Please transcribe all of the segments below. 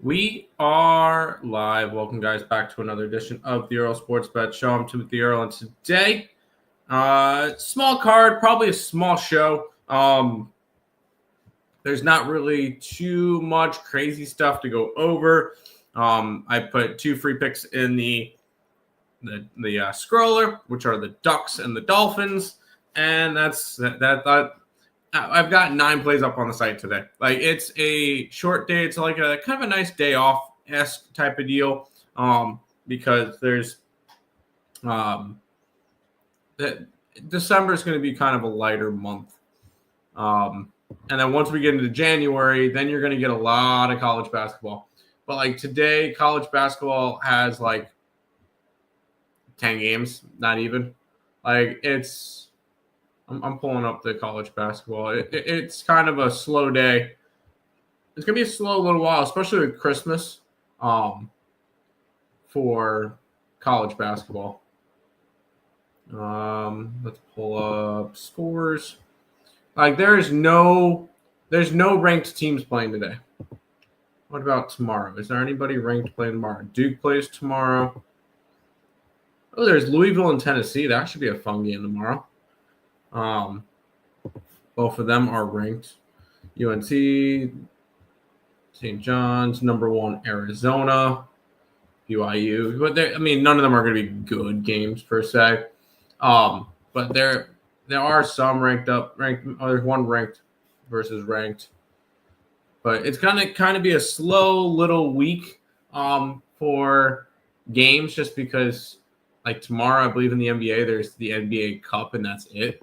We are live. Welcome, guys, back to another edition of the Earle Sports Bet Show. I'm Timothy Earle, and today, small card, probably a small show. There's not really too much crazy stuff to go over. I put two free picks in the scroller, which are the Ducks and the Dolphins, and that's that. I've got 9 plays up on the site today. Like, it's a short day. It's like a kind of a nice day off-esque type of deal, because there's December is going to be kind of a lighter month. And then once we get into January, then you're going to get a lot of college basketball. But like today, college basketball has like 10 games, not even. Like, I'm pulling up the college basketball. It's kind of a slow day. It's going to be a slow little while, especially with Christmas, for college basketball. Let's pull up scores. Like, there's no ranked teams playing today. What about tomorrow? Is there anybody ranked playing tomorrow? Duke plays tomorrow. Oh, there's Louisville and Tennessee. That should be a fun game tomorrow. Both of them are ranked. UNC, St. John's, number 1 Arizona, BYU. But none of them are going to be good games per se. But there are some ranked. There's one ranked versus ranked. But it's going to kind of be a slow little week for games, just because like tomorrow, I believe in the NBA, there's the NBA Cup, and that's it.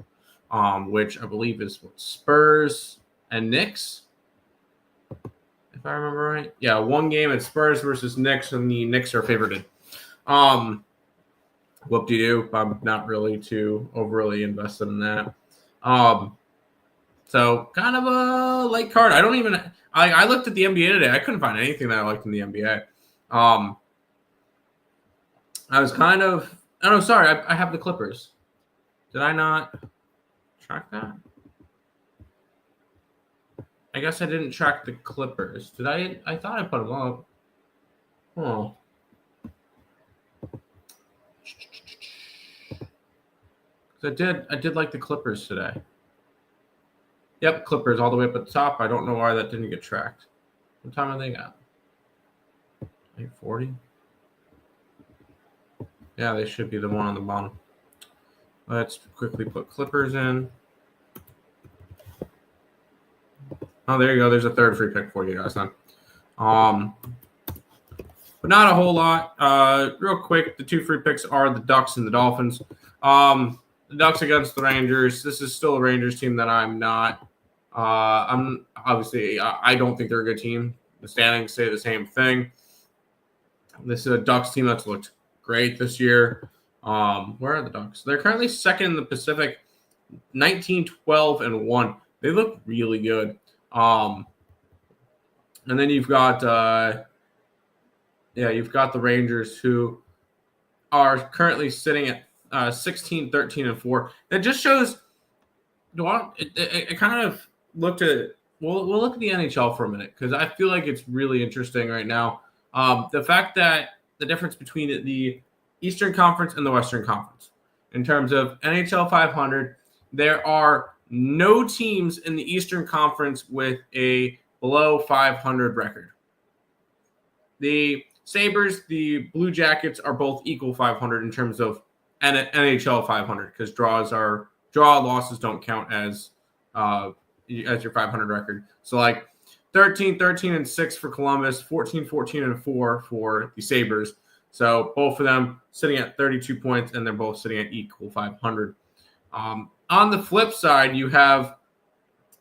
Which I believe is Spurs and Knicks, if I remember right. Yeah, one game at Spurs versus Knicks, and the Knicks are favorited. Whoop-de-doo. I'm not really too overly invested in that. So kind of a light card. I looked at the NBA today. I couldn't find anything that I liked in the NBA. I was kind of – oh, no, sorry. I have the Clippers. Did I not – track that? I guess I didn't track the Clippers. Did I? I thought I put them up. Oh. I did like the Clippers today. Yep, Clippers all the way up at the top. I don't know why that didn't get tracked. What time are they at? 8:40? Yeah, they should be the one on the bottom. Let's quickly put Clippers in. Oh, there you go. There's a third free pick for you guys then. But not a whole lot. Real quick, the 2 free picks are the Ducks and the Dolphins. The Ducks against the Rangers. This is still a Rangers team that I'm not. I'm obviously, I don't think they're a good team. The standings say the same thing. This is a Ducks team that's looked great this year. Where are the Ducks? They're currently second in the Pacific, 19-12-1. They look really good. And then you've got the Rangers, who are currently sitting at 16-13-4. That just shows. It kind of looked at. We'll look at the NHL for a minute, because I feel like it's really interesting right now. The fact that the difference between the Eastern Conference and the Western Conference. In terms of NHL 500, there are no teams in the Eastern Conference with a below 500 record. The Sabres, the Blue Jackets are both equal 500 in terms of NHL 500, because draw losses don't count as your 500 record. So like 13-13-6 for Columbus, 14-14-4 for the Sabres. So both of them sitting at 32 points, and they're both sitting at equal 500. On the flip side, you have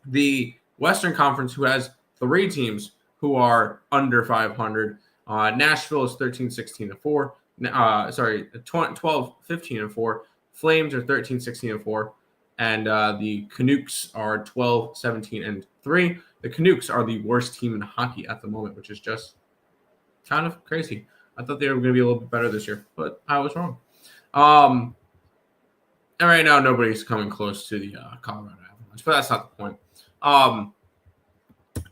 the Western Conference, who has 3 teams who are under 500. Nashville is 13-16-4. 12-15-4. Flames are 13-16-4. And the Canucks are 12-17-3. The Canucks are the worst team in hockey at the moment, which is just kind of crazy. I thought they were going to be a little bit better this year, but I was wrong. And right now, nobody's coming close to the Colorado Avalanche, but that's not the point.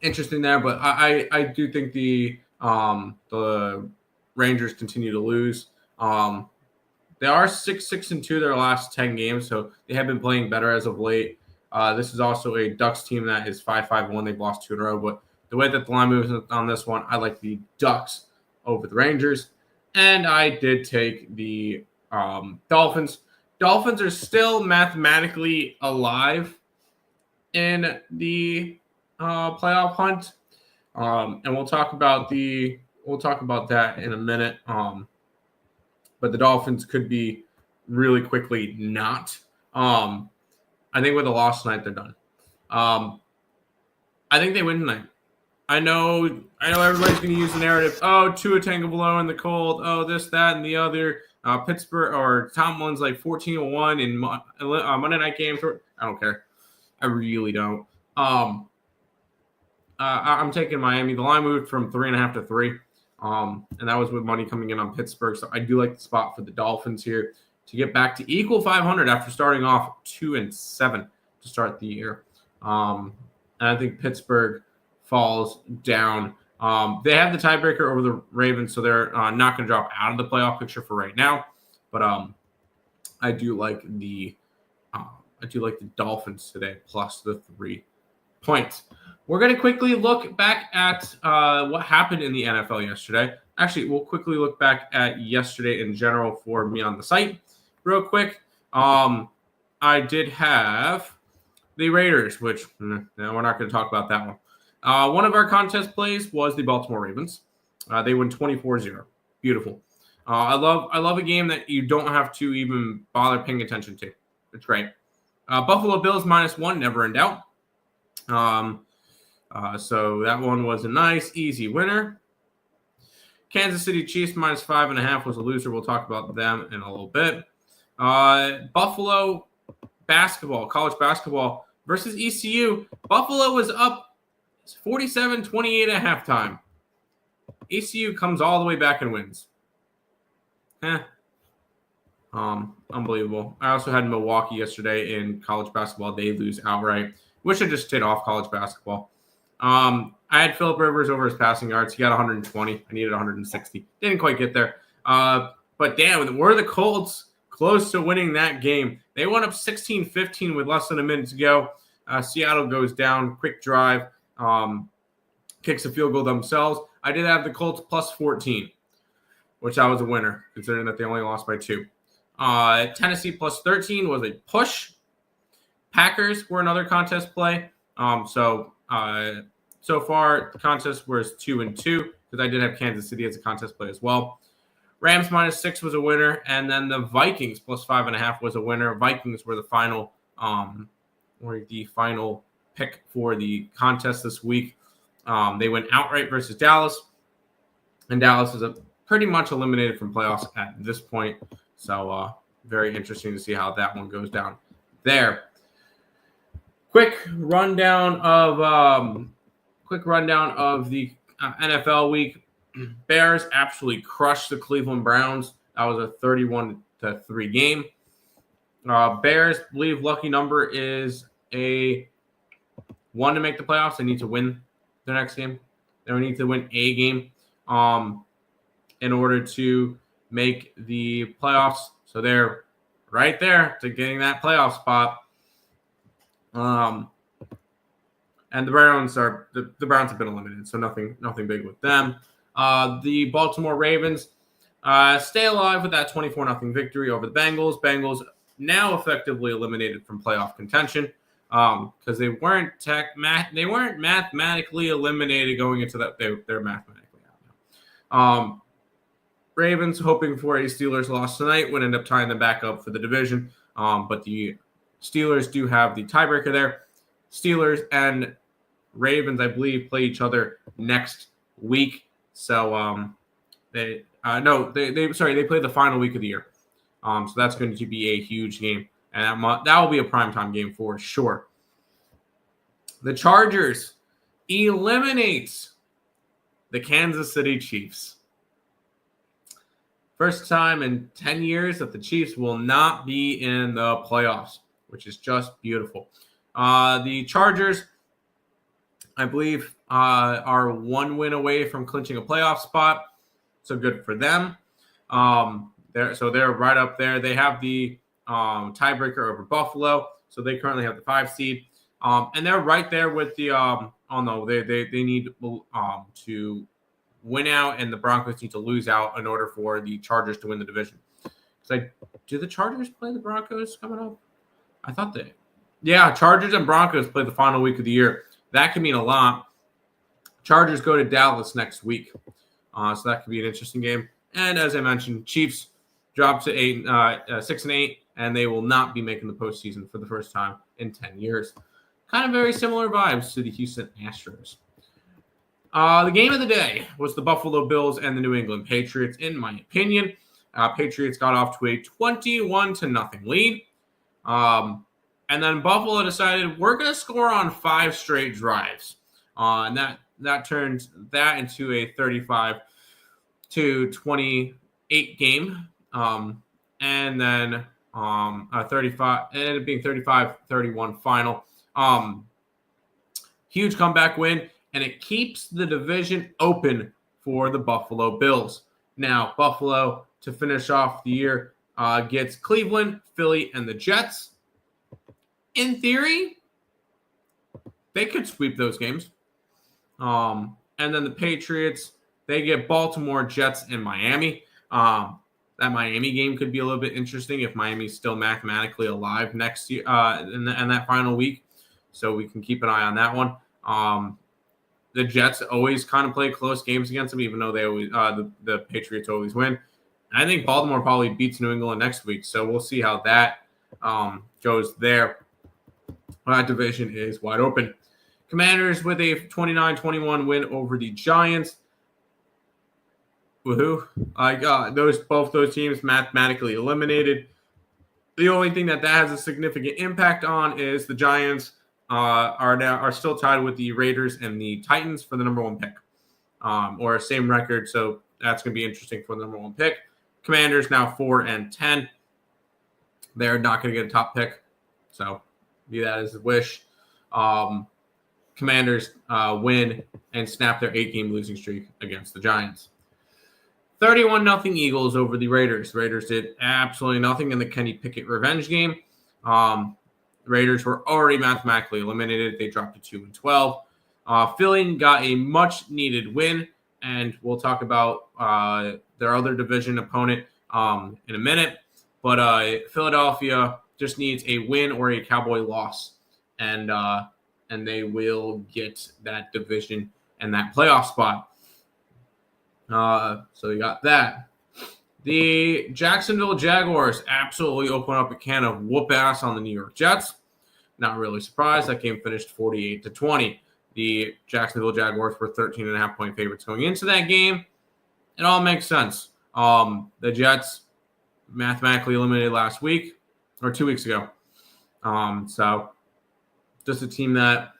Interesting there, but I do think the The Rangers continue to lose. They are 6-6-2 their last 10 games, so they have been playing better as of late. This is also a Ducks team that is 5-5-1. They've lost 2 in a row, but the way that the line moves on this one, I like the Ducks over the Rangers. And I did take the Dolphins. Dolphins are still mathematically alive in the playoff hunt, and we'll talk about that in a minute. But the Dolphins could be really quickly not. I think with a loss tonight, they're done. I think they win tonight. I know everybody's going to use the narrative. Oh, Tua Tagovailoa in the cold. Oh, this, that, and the other. Pittsburgh or Tomlin's like 14-1 in Monday night games. I don't care. I really don't. I'm taking Miami. The line moved from 3.5 to 3. And that was with money coming in on Pittsburgh. So I do like the spot for the Dolphins here to get back to equal 500 after starting off 2-7 to start the year. And I think Pittsburgh falls down. They have the tiebreaker over the Ravens, so they're not going to drop out of the playoff picture for right now. But I do like the Dolphins today plus the 3 points. We're going to quickly look back at what happened in the NFL yesterday. Actually, we'll quickly look back at yesterday in general for me on the site real quick. I did have the Raiders, which we're not going to talk about that one. One of our contest plays was the Baltimore Ravens. They win 24-0. Beautiful. I love a game that you don't have to even bother paying attention to. It's great. Buffalo Bills -1, never in doubt. So that one was a nice, easy winner. Kansas City Chiefs -5.5 was a loser. We'll talk about them in a little bit. Buffalo basketball, college basketball versus ECU. Buffalo was up 47-28 at halftime. ECU comes all the way back and wins. Unbelievable. I also had Milwaukee yesterday in college basketball. They lose outright. Wish I just stayed off college basketball. I had Phillip Rivers over his passing yards. He got 120. I needed 160. Didn't quite get there. But damn, were the Colts close to winning that game? They went up 16-15 with less than a minute to go. Seattle goes down. Quick drive. Kicks a field goal themselves. I did have the Colts plus 14, which I was a winner, considering that they only lost by 2. Tennessee plus 13 was a push. Packers were another contest play. So far, the contest was 2-2, because I did have Kansas City as a contest play as well. Rams -6 was a winner, and then the Vikings plus 5.5 was a winner. Vikings were the final pick for the contest this week. They went outright versus Dallas, and Dallas is pretty much eliminated from playoffs at this point. So very interesting to see how that one goes down there. Quick rundown of the NFL week. Bears absolutely crushed the Cleveland Browns. That was a 31-3 game. Bears believe lucky number is a 1 to make the playoffs. They need to win their next game. They need to win a game in order to make the playoffs. So they're right there to getting that playoff spot. And the Browns have been eliminated, so nothing big with them. The Baltimore Ravens stay alive with that 24-0 victory over the Bengals. Bengals now effectively eliminated from playoff contention because they weren't mathematically eliminated going into that. They're mathematically out now. Ravens hoping for a Steelers loss tonight would end up tying them back up for the division. But the Steelers do have the tiebreaker there. Steelers and Ravens, I believe, play each other next week. So they play the final week of the year. So that's going to be a huge game, and that will be a primetime game for sure. The Chargers eliminates the Kansas City Chiefs. First time in 10 years that the Chiefs will not be in the playoffs, which is just beautiful. The Chargers I believe, are 1 win away from clinching a playoff spot. So good for them. They're right up there. They have the tiebreaker over Buffalo, so they currently have the 5 seed, and they're right there with the. They need to win out, and the Broncos need to lose out in order for the Chargers to win the division. Do the Chargers play the Broncos coming up? I thought they. Yeah, Chargers and Broncos play the final week of the year. That could mean a lot. Chargers go to Dallas next week, so that could be an interesting game. And as I mentioned, Chiefs drop to 6-8, and they will not be making the postseason for the first time in 10 years. Kind of very similar vibes to the Houston Astros. The game of the day was the Buffalo Bills and the New England Patriots, in my opinion. Patriots got off to a 21-0 lead. And then Buffalo decided we're going to score on 5 straight drives. And that turned that into a 35-28 game. And then a 35, it ended up being 35-31 final. Huge comeback win, and it keeps the division open for the Buffalo Bills. Now, Buffalo, to finish off the year, gets Cleveland, Philly, and the Jets. In theory, they could sweep those games. And then the Patriots, they get Baltimore, Jets, and Miami. That Miami game could be a little bit interesting if Miami's still mathematically alive next year in that final week. So we can keep an eye on that one. The Jets always kind of play close games against them, even though they always the Patriots always win. And I think Baltimore probably beats New England next week, so we'll see how that goes there. That division is wide open. Commanders with a 29-21 win over the Giants. Woohoo! Both those teams mathematically eliminated. The only thing that has a significant impact on is the Giants are still tied with the Raiders and the Titans for the number 1 pick, or same record. So that's going to be interesting for the number 1 pick. Commanders now 4-10. They're not going to get a top pick, so be that as a wish. Commanders win and snap their 8-game losing streak against the Giants. 31-0 Eagles over the Raiders. Raiders did absolutely nothing in the Kenny Pickett revenge game. The Raiders were already mathematically eliminated. They dropped to 2-12. Philly got a much-needed win, and we'll talk about their other division opponent in a minute. But Philadelphia just needs a win or a Cowboy loss, and they will get that division and that playoff spot. So you got that. The Jacksonville Jaguars absolutely open up a can of whoop ass on the New York Jets. Not really surprised. That game finished 48-20. The Jacksonville Jaguars were 13.5-point favorites going into that game. It all makes sense. The Jets mathematically eliminated last week or 2 weeks ago. So just a team that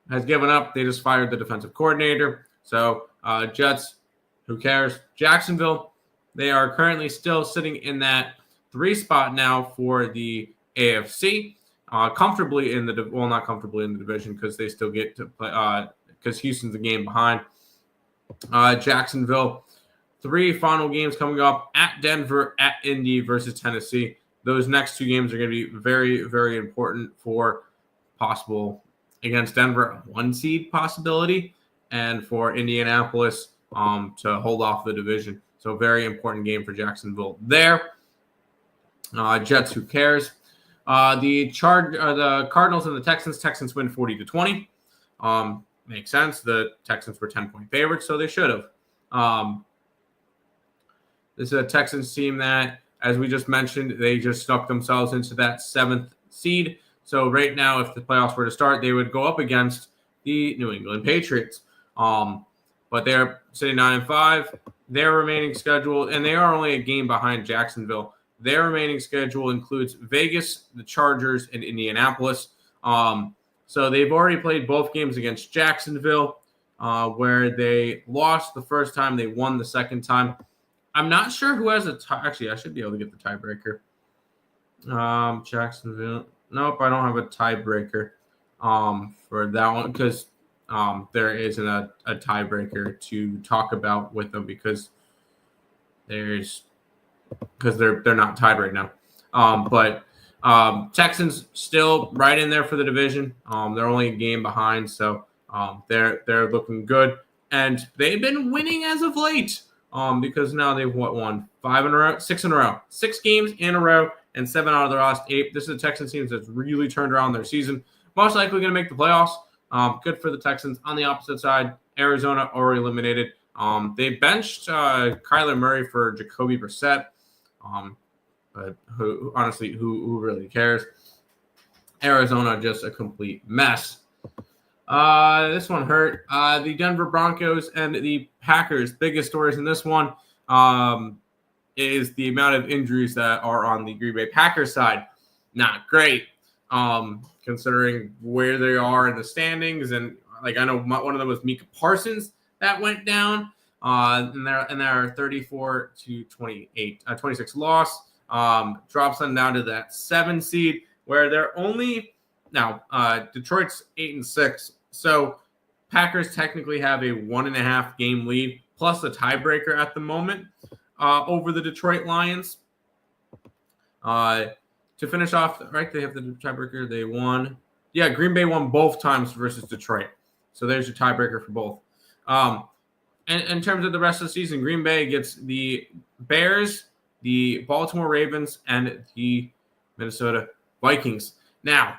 has given up. They just fired the defensive coordinator. So Jets, who cares? Jacksonville, they are currently still sitting in that 3 spot now for the AFC. Comfortably in the not comfortably in the division because they still get to play because Houston's a game behind. Jacksonville, 3 final games coming up at Denver, at Indy versus Tennessee. Those next 2 games are going to be very, very important for possible against Denver, 1 seed possibility, and for Indianapolis to hold off the division. So very important game for Jacksonville there. Jets, who cares? The Cardinals and the Texans win 40-20. Makes sense. The Texans were 10-point favorites, so they should have. This is a Texans team that, as we just mentioned, they just stuck themselves into that 7th seed. So right now, if the playoffs were to start, they would go up against the New England Patriots. But they're sitting 9-5. Their remaining schedule, and they are only a game behind Jacksonville. Their remaining schedule includes Vegas, the Chargers, and Indianapolis. So they've already played both games against Jacksonville, where they lost the first time. They won the second time. I'm not sure who has a tie. Actually, I should be able to get the tiebreaker. Jacksonville. Nope, I don't have a tiebreaker for that one because there isn't a tiebreaker to talk about with them because they're not tied right now. But Texans still right in there for the division. They're only a game behind, so they're looking good, and they've been winning as of late. Because now they've won 5 in a row, 6 in a row, 6 games in a row, and 7 out of the last 8. This is a Texans team that's really turned around their season. Most likely going to make the playoffs. Good for the Texans. On the opposite side, Arizona already eliminated. They benched Kyler Murray for Jacoby Brissett. But who really cares? Arizona just a complete mess. This one hurt. The Denver Broncos and the Packers. Biggest stories in this one is the amount of injuries that are on the Green Bay Packers side. Not great, considering where they are in the standings. And like I know one of them was Micah Parsons that went down. And they're 34 to 28, 26 loss. Drops them down to that 7 seed where they're only now. Detroit's 8-6. So Packers technically have a 1.5 game lead plus a tiebreaker at the moment over the Detroit Lions. To finish off, right? They have the tiebreaker. They won. Yeah, Green Bay won both times versus Detroit. So there's your tiebreaker for both. And in terms of the rest of the season, Green Bay gets the Bears, the Baltimore Ravens, and the Minnesota Vikings. Now,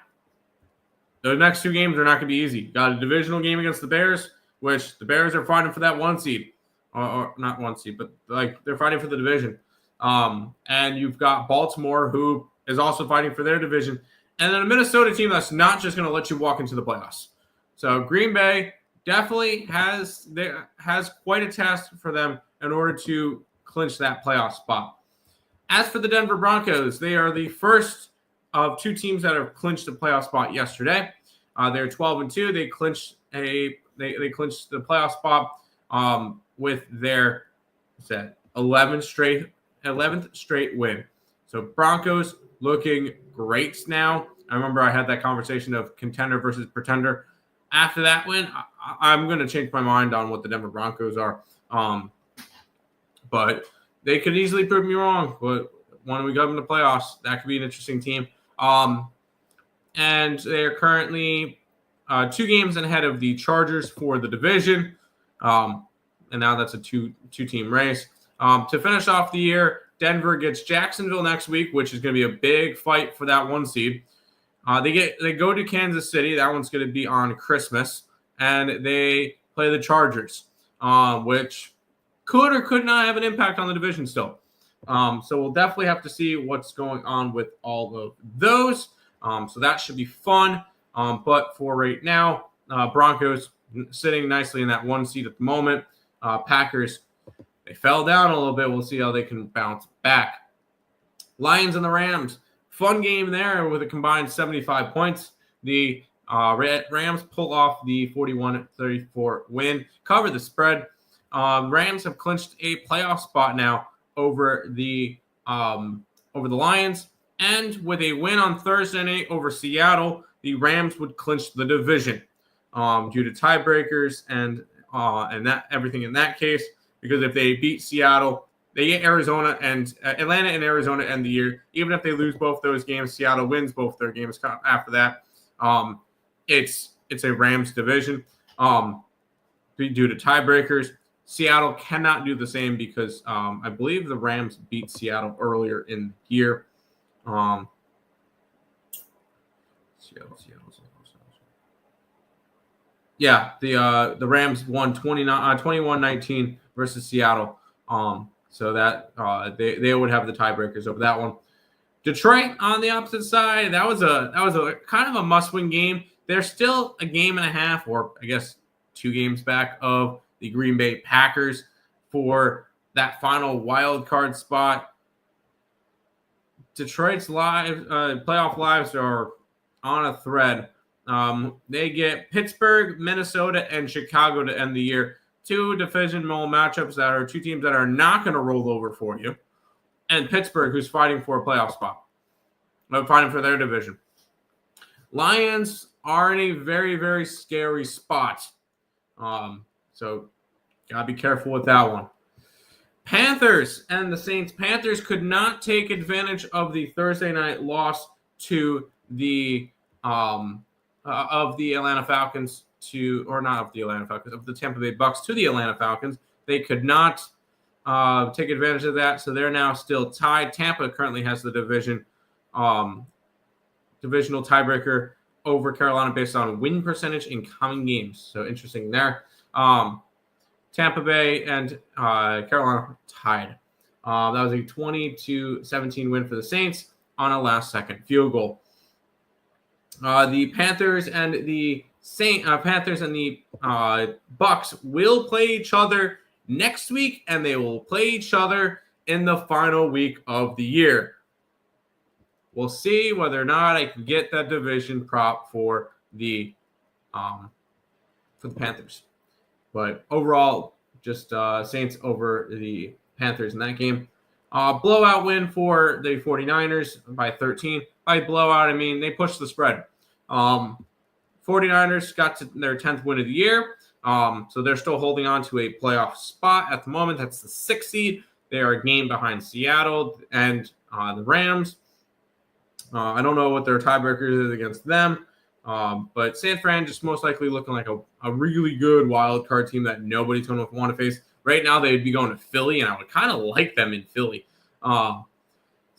the next 2 games are not going to be easy. You got a divisional game against the Bears, which the Bears are fighting for that 1 seed. Or not 1 seed, but like they're fighting for the division. And you've got Baltimore, who is also fighting for their division. And then a Minnesota team that's not just going to let you walk into the playoffs. So Green Bay definitely has quite a task for them in order to clinch that playoff spot. As for the Denver Broncos, they are the first of 2 teams that have clinched the playoff spot yesterday. They're 12-2. They clinched they clinched the playoff spot with their 11th straight win. So Broncos looking great now. I remember I had that conversation of contender versus pretender. After that win, I'm going to change my mind on what the Denver Broncos are. But they could easily prove me wrong. But when we go into the playoffs, that could be an interesting team. And they're currently 2 games ahead of the Chargers for the division. And now that's a two-team race. To finish off the year, Denver gets Jacksonville next week, which is going to be a big fight for that 1 seed. They go to Kansas City. That one's going to be on Christmas. And they play the Chargers, which could or could not have an impact on the division still. So we'll definitely have to see what's going on with all of those. So that should be fun. But for right now, Broncos sitting nicely in that 1 seed at the moment. Packers, they fell down a little bit. We'll see how they can bounce back. Lions and the Rams. Fun game there with a combined 75 points. The Rams pull off the 41-34 win, cover the spread. Rams have clinched a playoff spot now over the Lions, and with a win on Thursday night over Seattle, the Rams would clinch the division due to tiebreakers and that everything in that case. Because if they beat Seattle, they get Arizona and Atlanta and Arizona end the year. Even if they lose both those games, Seattle wins both their games after that. It's a Rams division due to tiebreakers. Seattle cannot do the same because I believe the Rams beat Seattle earlier in the year. Yeah, the Rams won 21-19 versus Seattle. So that they would have the tiebreakers over that one. Detroit on the opposite side, that was a kind of a must-win game. They're still a game and a half, or I guess 2 games back of the Green Bay Packers for that final wild card spot. Detroit's playoff lives are on a thread. They get Pittsburgh, Minnesota, and Chicago to end the year. 2 divisional matchups that are 2 teams that are not going to roll over for you. And Pittsburgh, who's fighting for a playoff spot. Fighting for their division. Lions are in a very, very scary spot So gotta be careful with that one. Panthers and the Saints. Panthers could not take advantage of the Thursday night loss to the of the Atlanta Falcons of the Tampa Bay Bucks to the Atlanta Falcons. They could not take advantage of that, so they're now still tied. Tampa currently has the divisional tiebreaker over Carolina based on win percentage in coming games. So interesting there. Tampa Bay and Carolina tied. That was a 20-17 win for the Saints on a last-second field goal. The Panthers and the Bucks will play each other next week, and they will play each other in the final week of the year. We'll see whether or not I can get that division prop for the Panthers. But overall, just Saints over the Panthers in that game. Blowout win for the 49ers by 13. By blowout, I mean they pushed the spread. 49ers got to their 10th win of the year. So they're still holding on to a playoff spot at the moment. That's the 6th seed. They are a game behind Seattle and the Rams. I don't know what their tiebreaker is against them. But San Fran just most likely looking like a really good wild card team that nobody's going to want to face. Right now, they'd be going to Philly, and I would kind of like them in Philly. So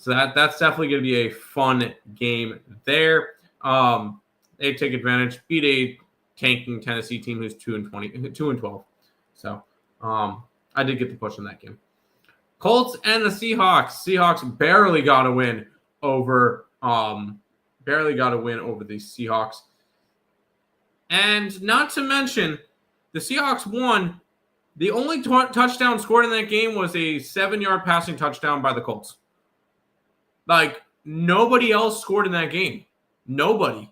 that's definitely going to be a fun game there. They take advantage, beat a tanking Tennessee team who's 2-12. So I did get the push in that game. Colts and the Seahawks. Seahawks barely got a win over the Seahawks. And not to mention, the Seahawks won. The only touchdown scored in that game was a 7-yard passing touchdown by the Colts. Like, nobody else scored in that game. Nobody.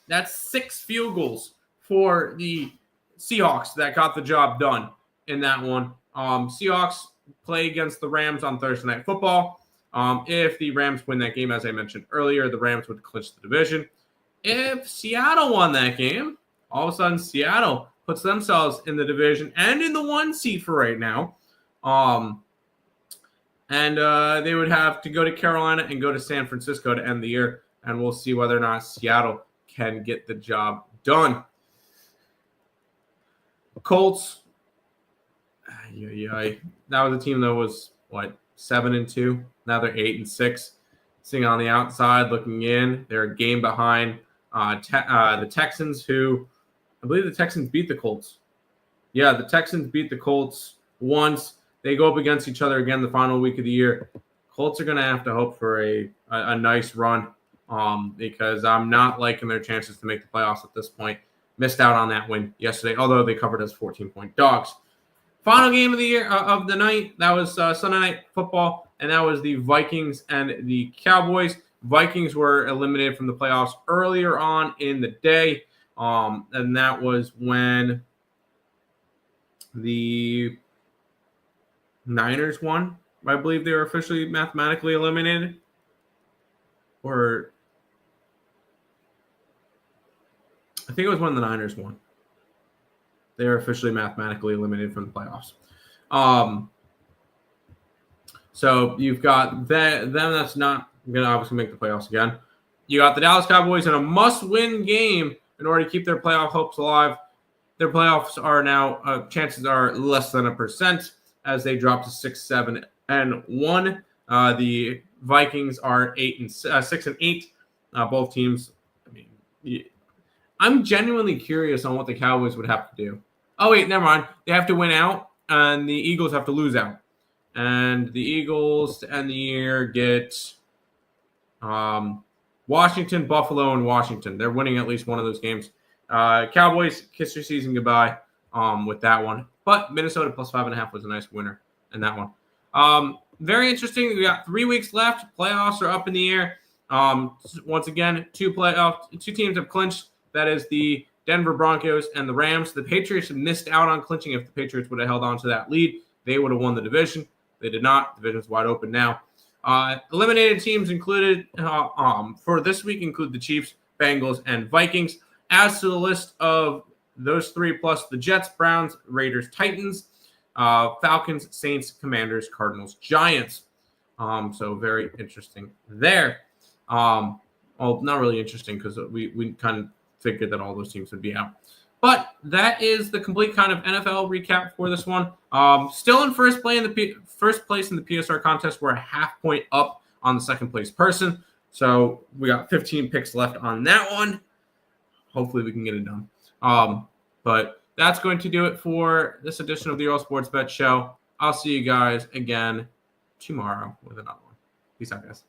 That's 6 field goals for the Seahawks that got the job done in that one. Seahawks play against the Rams on Thursday Night Football. If the Rams win that game, as I mentioned earlier, the Rams would clinch the division. If Seattle won that game, all of a sudden Seattle puts themselves in the division and in the 1 seed for right now. And they would have to go to Carolina and go to San Francisco to end the year. And we'll see whether or not Seattle can get the job done. Colts. That was a team that was, 7-2? Now they're 8-6. Sitting on the outside, looking in. They're a game behind the Texans, who I believe the Texans beat the Colts. Yeah, the Texans beat the Colts once. They go up against each other again the final week of the year. Colts are going to have to hope for a nice run because I'm not liking their chances to make the playoffs at this point. Missed out on that win yesterday, although they covered as 14-point dogs. Final game of the year of the night, that was Sunday Night Football, and that was the Vikings and the Cowboys. Vikings were eliminated from the playoffs earlier on in the day, and that was when the Niners won. I believe they were officially mathematically eliminated. Or I think it was when the Niners won. They are officially mathematically eliminated from the playoffs. So you've got them that's not going to obviously make the playoffs again. You got the Dallas Cowboys in a must-win game in order to keep their playoff hopes alive. Their playoffs are now chances are less than 1% as they drop to 6-7-1. The Vikings are 6-8. Both teams. I mean, I'm genuinely curious on what the Cowboys would have to do. Oh wait, never mind. They have to win out, and the Eagles have to lose out. And the Eagles to end the year get Washington, Buffalo, and Washington. They're winning at least one of those games. Cowboys kiss your season goodbye with that one. But Minnesota plus 5.5 was a nice winner in that one. Very interesting. We got 3 weeks left. Playoffs are up in the air. Once again, two teams have clinched. That is the Denver Broncos and the Rams. The Patriots missed out on clinching. If the Patriots would have held on to that lead, they would have won the division. They did not. The division's wide open now. Eliminated teams included for this week include the Chiefs, Bengals, and Vikings. As to the list of those three plus the Jets, Browns, Raiders, Titans, Falcons, Saints, Commanders, Cardinals, Giants. So very interesting there. Well, not really interesting because we kind of figured that all those teams would be out. But that is the complete kind of NFL recap for this one. Still in first place in the PSR contest. We're a half point up on the second place person. So we got 15 picks left on that one. Hopefully we can get it done. But that's going to do it for this edition of the Earle Sports Bet Show. I'll see you guys again tomorrow with another one. Peace out, guys.